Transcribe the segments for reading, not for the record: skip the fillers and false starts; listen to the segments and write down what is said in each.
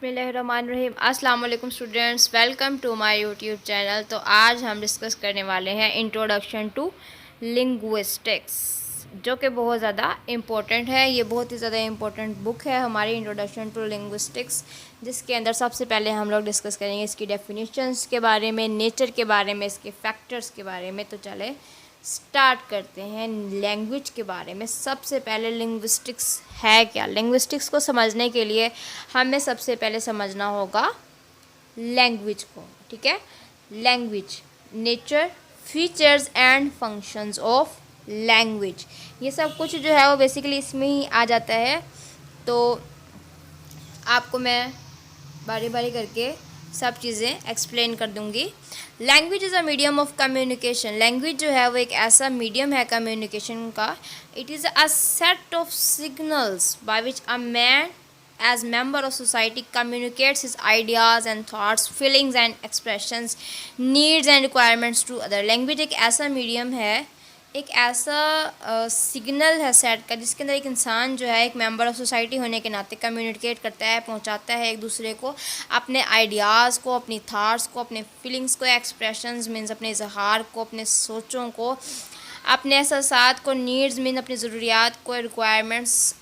बिस्मिल्लाहिर्रहमानिर्रहीम। अस्सलाम वालेकुम students, welcome to my YouTube channel. तो आज हम डिस्कस करने वाले हैं इंट्रोडक्शन टू लिंग्विस्टिक्स, जो कि बहुत ज़्यादा इम्पोर्टेंट है। ये बहुत ही ज़्यादा इम्पोर्टेंट बुक है हमारी इंट्रोडक्शन टू लिंग्विस्टिक्स, जिसके अंदर सबसे पहले हम लोग डिस्कस करेंगे इसकी डेफिनेशंस के बारे में, नेचर के बारे में, इसके फैक्टर्स के बारे में। तो चले स्टार्ट करते हैं लैंग्वेज के बारे में। सबसे पहले लिंग्विस्टिक्स है क्या? लिंग्विस्टिक्स को समझने के लिए हमें सबसे पहले समझना होगा लैंग्वेज को, ठीक है। Language, nature, features and functions of language, ये सब कुछ जो है वो बेसिकली इसमें ही आ जाता है। तो आपको मैं बारी बारी करके सब चीज़ें एक्सप्लेन कर दूंगी। Language is a medium of communication. Language जो है वो एक ऐसा मीडियम है कम्युनिकेशन का। It is a set of signals by which a man as member of society communicates his ideas and thoughts, feelings and expressions, needs and requirements to other। Language एक ऐसा medium है, एक ऐसा signal है set का, जिसके अंदर एक इंसान जो है एक मेंबर ऑफ सोसाइटी होने के नाते कम्युनिकेट करता है, पहुंचाता है एक दूसरे को अपने आइडियाज़ को, अपनी थाट्स को, अपने फीलिंग्स को, एक्सप्रेशंस मीन्स अपने इजहार को, अपने सोचों को, अपने एहसासात को, नीड्स मीन अपनी ज़रूरियात को, रिक्वायरमेंट्स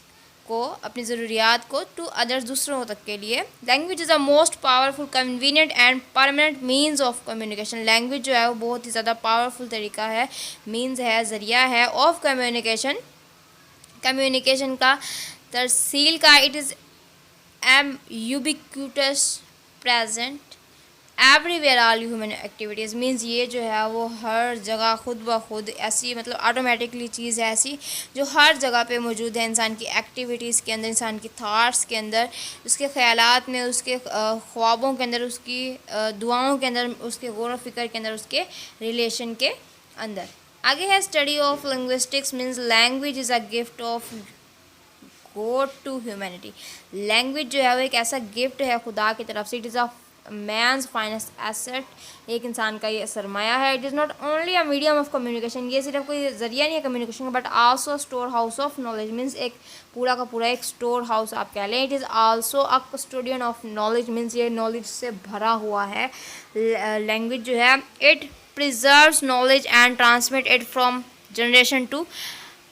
को, अपनी ज़रूरियात को, टू अदर्स दूसरों तक के लिए। Language is the most powerful, convenient and permanent means of communication. Language जो है वो बहुत ही ज़्यादा पावरफुल तरीका है, मीन्स है, ज़रिया है ऑफ कम्युनिकेशन, कम्युनिकेशन का, तरसील का। It is um ubiquitous, present everywhere all human activities, means ये जो है वो हर जगह खुद ब खुद ऐसी, मतलब ऑटोमेटिकली चीज़ है ऐसी जो हर जगह पे मौजूद है, इंसान की एक्टिविटीज़ के अंदर, इंसान की थाट्स के अंदर, उसके ख़यालात में, उसके ख्वाबों के अंदर, उसकी दुआओं के अंदर, उसके गौर व फिक्र के अंदर, उसके रिलेशन के अंदर। आगे है study of linguistics means language is a gift of God to humanity. Language जो है वो एक ऐसा गिफ्ट है खुदा की तरफ से। It is a man's finest asset, एक इंसान का ये सरमाया है। It is not only a medium of communication, ये सिर्फ कोई ज़रिया नहीं है कम्युनिकेशन का, but also store house of knowledge, means एक पूरा का पूरा एक स्टोर हाउस आप कह लें। It is also a custodian of knowledge, means ये नॉलेज से भरा हुआ है। लैंग्वेज जो है it preserves knowledge and transmit it from generation to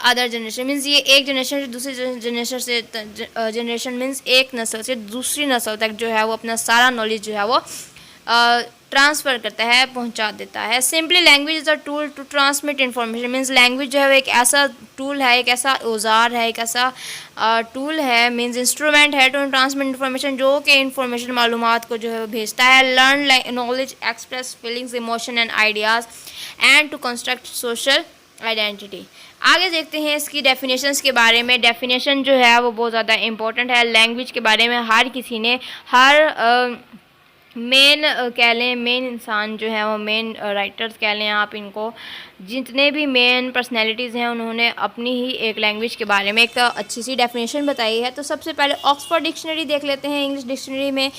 other generation, means ये एक जनरेशन से दूसरी जनरेशन से, जनरेशन मीन्स एक नस्ल से दूसरी नस्ल तक जो है वो अपना सारा नॉलेज जो है वो ट्रांसफ़र करता है, पहुंचा देता है। Simply language is a tool to transmit information, means language जो है वो एक ऐसा टूल है, एक ऐसा औजार है, एक ऐसा टूल है, मीन्स इंस्ट्रूमेंट है टू ट्रांसमिट इन्फॉर्मेशन, जो कि इन्फॉर्मेशन मालूमात को जो है वो भेजता है। Learn knowledge, express feelings, emotion and ideas and to construct social identity. आगे देखते हैं इसकी डेफिनेशंस के बारे में। डेफिनेशन जो है वो बहुत ज़्यादा इम्पोर्टेंट है। लैंग्वेज के बारे में हर किसी ने, हर मेन कह लें, मेन इंसान जो है वो, मेन राइटर्स कह लें आप इनको, जितने भी मेन पर्सनैलिटीज़ हैं, उन्होंने अपनी ही एक लैंग्वेज के बारे में एक अच्छी सी डेफिनेशन बताई है। तो सबसे पहले ऑक्सफोर्ड डिक्शनरी देख लेते हैं। इंग्लिश डिक्शनरी में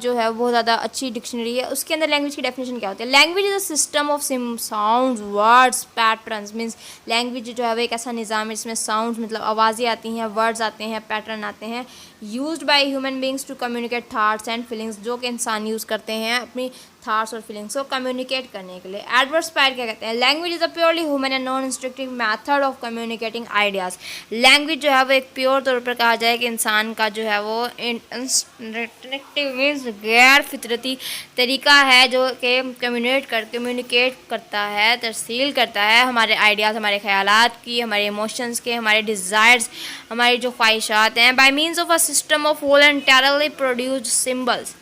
जो है बहुत ज़्यादा अच्छी डिक्शनरी है, उसके अंदर लैंग्वेज की डेफिनेशन क्या होती है? Language is a system of sounds, words, patterns, means language जो है वो एक ऐसा निज़ाम है जिसमें साउंड्स मतलब आवाज़ें आती हैं, वर्ड्स आते हैं, पैटर्न आते हैं, used by human beings to communicate thoughts and feelings, जो कि इंसान यूज़ करते हैं अपनी थाट्स और फीलिंग्स को कम्युनिकेट करने के लिए। एडवर्ड स्पायर क्या कहते हैं? Language is a purely human and non instructive method of communicating ideas. Language जो है वो एक प्योर तौर पर कहा जाए कि इंसान का जो है वो इंस्ट्रक्टिव मीन्स गैर फितरती तरीका है, जो कि कम्युनिकेट करता है, तरसील करता है हमारे आइडियाज़, हमारे ख्यालात की, हमारे इमोशंस के, हमारे डिज़ायर्स, हमारी जो ख्वाहिशात हैं, by means of a system of voluntarily produced symbols.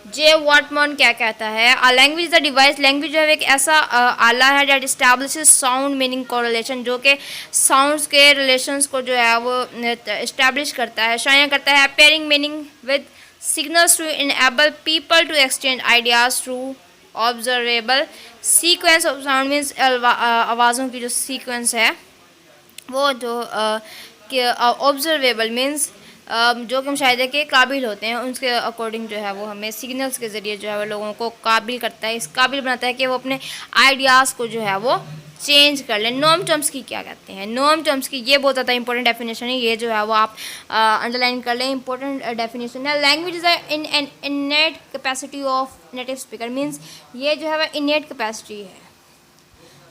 J Whatmough क्या कहता है? A language the device, language जो है एक ऐसा आला है that establishes sound meaning correlation, जो कि साउंड्स के रिलेशंस को जो है वो इस्टेब्लिश करता है, शाया करता है। Pairing meaning with signals to enable people to exchange ideas through observable sequence of sound, means आवाज़ों की जो सीक्वेंस है वो जो ऑब्जर्वेबल मीन्स जो कि मुशाहिदे के काबिल होते हैं, उसके अकॉर्डिंग जो है वो हमें सिग्नल्स के ज़रिए जो है वो लोगों को काबिल करता है, इस काबिल बनाता है कि वो अपने आइडियाज़ को जो है वो चेंज कर लें। नॉर्म टर्म्स की क्या कहते हैं? नॉर्म टर्म्स की ये बहुत ज़्यादा इंपॉर्टेंट डेफिनेशन है, ये जो है वो आप अंडरलाइन कर लें, इंपॉर्टेंट डेफिनेशन है। Language is in an इनेट capacity of native speaker, means ये जो है वो इनेट कैपेसिटी है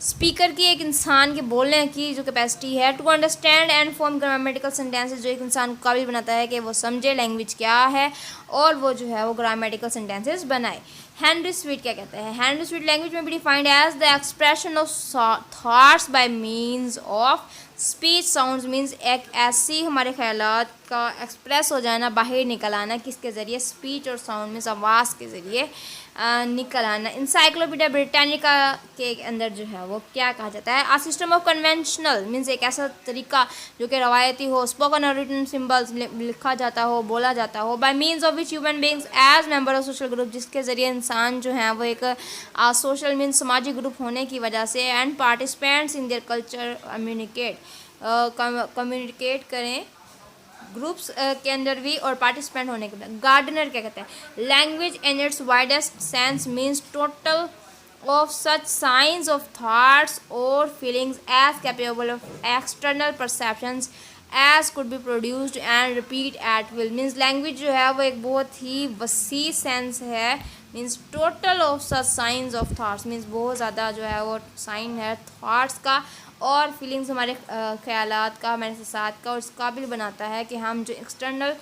स्पीकर की, एक इंसान के बोलने की जो कैपेसिटी है, to understand and form grammatical sentences, जो एक इंसान को काबिल बनाता है कि वो समझे लैंग्वेज क्या है और वो जो है वो ग्रामेटिकल सेंटेंसेस बनाए। हेनरी स्वीट क्या कहते हैं? हेनरी स्वीट लैंग्वेज में भी defined as the expression of thoughts by means of speech sounds, means एक ऐसी हमारे ख्यालात का एक्सप्रेस हो जाना, बाहर निकल आना, किसके ज़रिए? स्पीच और साउंड, मीन्स आवाज़ के ज़रिए निकल आना। इंसाइक्लोपीडिया ब्रिटानिका के अंदर जो है वो क्या कहा जाता है? आ सिस्टम ऑफ कन्वेंशनल, मीन्स एक ऐसा तरीका जो कि रवायती हो, स्पोकन और रिटन सिम्बल्स लिखा जाता हो, बोला जाता हो, by means of which human beings as member of social group, जिसके ज़रिए इंसान जो है वो एक सोशल मीन्स समाजी ग्रुप होने की वजह से, and participants in their culture communicate करें ग्रुप्स के अंदर भी और पार्टिसिपेंट होने के बाद। गार्डनर क्या कहते हैं? Language in its widest sense means total of such science of thoughts और feelings as capable of external perceptions as could be produced and repeat at will, means language जो है वो एक बहुत ही वसी सेंस है, means total of such science of thoughts, means बहुत ज़्यादा जो है वो साइन है थॉट्स का और फीलिंग्स, हमारे ख्यालात का, हमारे एहसास का, और इस काबिल बनाता है कि हम जो एक्सटर्नल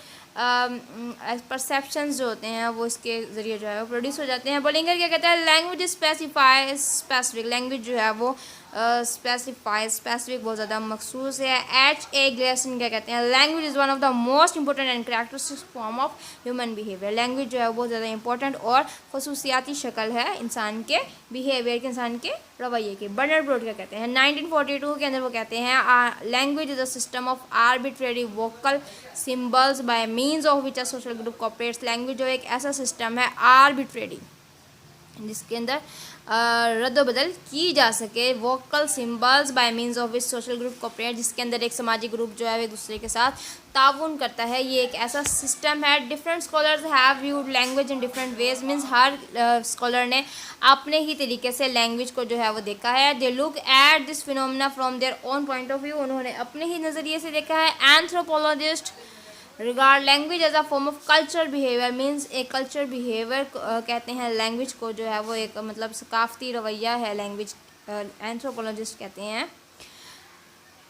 परसेप्शंस जो होते हैं वो इसके ज़रिए जो है वो प्रोड्यूस हो जाते हैं। बोलिंगर क्या कहता है? लैंग्वेज स्पेसिफाई स्पेसिफिक, लैंग्वेज जो है वो स्पेसिफिक बहुत ज़्यादा मखसूस है। H.A. ग्लेसन क्या कहते हैं? Language is one of the most important and characteristic form of human behaviour, language जो है वो बहुत ज़्यादा इंपॉर्टेंट और खसूसियाती शक्ल है इंसान के बिहेवियर के, इंसान के रवैये की। बर्नार्ड ब्रॉड क्या कहते हैं? 1942 के अंदर वो कहते हैं language is a system of arbitrary vocal symbols by means of which a social group cooperates, language जो एक ऐसा सिस्टम है आर्बिट्रेरी जिसके अंदर रद्दबदल की जा सके, vocal symbols by means of which social group cooperate, जिसके अंदर एक समाजी ग्रुप जो है एक दूसरे के साथ ताउन करता है, ये एक ऐसा सिस्टम है। Different scholars have viewed language in different ways, means her scholar ने अपने ही तरीके से लैंग्वेज को जो है वो देखा है। They look at this phenomena from their own point of view, उन्होंने अपने ही नज़रिए से देखा है। Anthropologist regard language as a form of culture behaviour, means एक कल्चर बिहेवियर कहते हैं लैंग्वेज को, जो है वो एक मतलब सकाफती रवैया है लैंग्वेज, एंथ्रोपोलॉजिस्ट कहते हैं।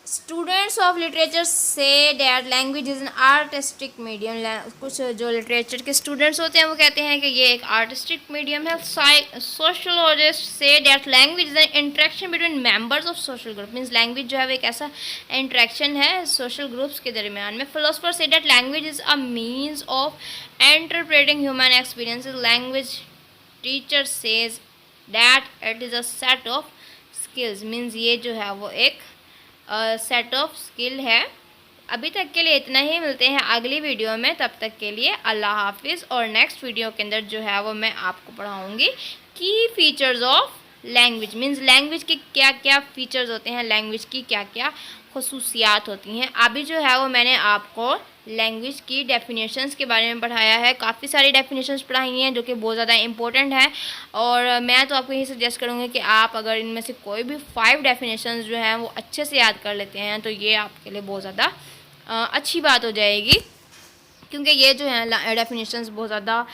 स्टूडेंट्स ऑफ लिटरेचर से that language is an artistic medium, कुछ जो लिटरेचर के स्टूडेंट्स होते हैं वो कहते हैं कि ये एक आर्टिस्टिक मीडियम है। Sociologist say that language is an interaction between members of social group, means language जो है वो एक ऐसा इंट्रैक्शन है सोशल ग्रुप्स के दरमियान में। फिलोसफर से that language is a means of interpreting human experiences, language teacher says that it is a set of skills, means ये जो है वो एक सेट ऑफ स्किल है। अभी तक के लिए इतना ही, मिलते हैं अगली वीडियो में, तब तक के लिए अल्लाह हाफिज़। और नेक्स्ट वीडियो के अंदर जो है वो मैं आपको पढ़ाऊँगी की features of language, means language के क्या क्या फीचर्स होते हैं, लैंग्वेज की क्या क्या खसूसियात होती हैं। अभी जो है वो मैंने आपको लैंग्वेज की डेफिनेशंस के बारे में पढ़ाया है, काफ़ी सारी डेफिनेशंस पढ़ाई हैं जो कि बहुत ज़्यादा इंपॉर्टेंट है, और मैं तो आपको यही सजेस्ट करूँगी कि आप अगर इनमें से कोई भी 5 डेफिनेशंस जो हैं वो अच्छे से याद कर लेते हैं तो ये आपके लिए बहुत ज़्यादा अच्छी बात हो जाएगी, क्योंकि ये जो है डेफिनेशंस बहुत ज़्यादा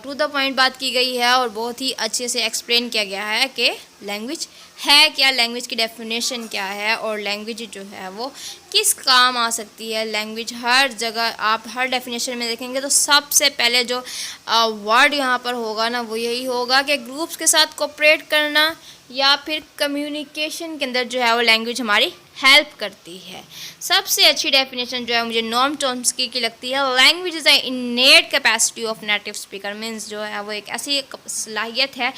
टू द पॉइंट बात की गई है और बहुत ही अच्छे से एक्सप्लेन किया गया है कि लैंग्वेज है क्या, लैंग्वेज की डेफिनेशन क्या है और लैंग्वेज जो है वो किस काम आ सकती है। लैंग्वेज हर जगह आप हर डेफिनेशन में देखेंगे तो सबसे पहले जो वर्ड यहाँ पर होगा ना वो यही होगा कि ग्रुप्स के साथ कोऑपरेट करना या फिर कम्युनिकेशन के अंदर जो है वो लैंग्वेज हमारी हेल्प करती है। सबसे अच्छी डेफिनेशन जो है मुझे नॉर्म चॉम्स्की की लगती है, language is a innate capacity of native speaker, means जो है वो एक ऐसी सलाहियत है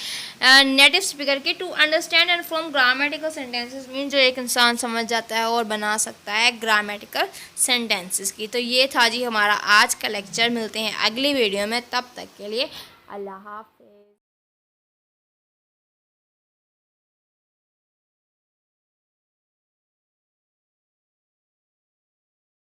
नेटिव स्पीकर की to understand and from grammatical sentences, means जो एक इंसान समझ जाता है और बना सकता है ग्रामेटिकल सेंटेंसेस की। तो ये था जी हमारा आज का लेक्चर, मिलते हैं अगली वीडियो में, तब तक के लिए अल्लाह हाफ़िज़।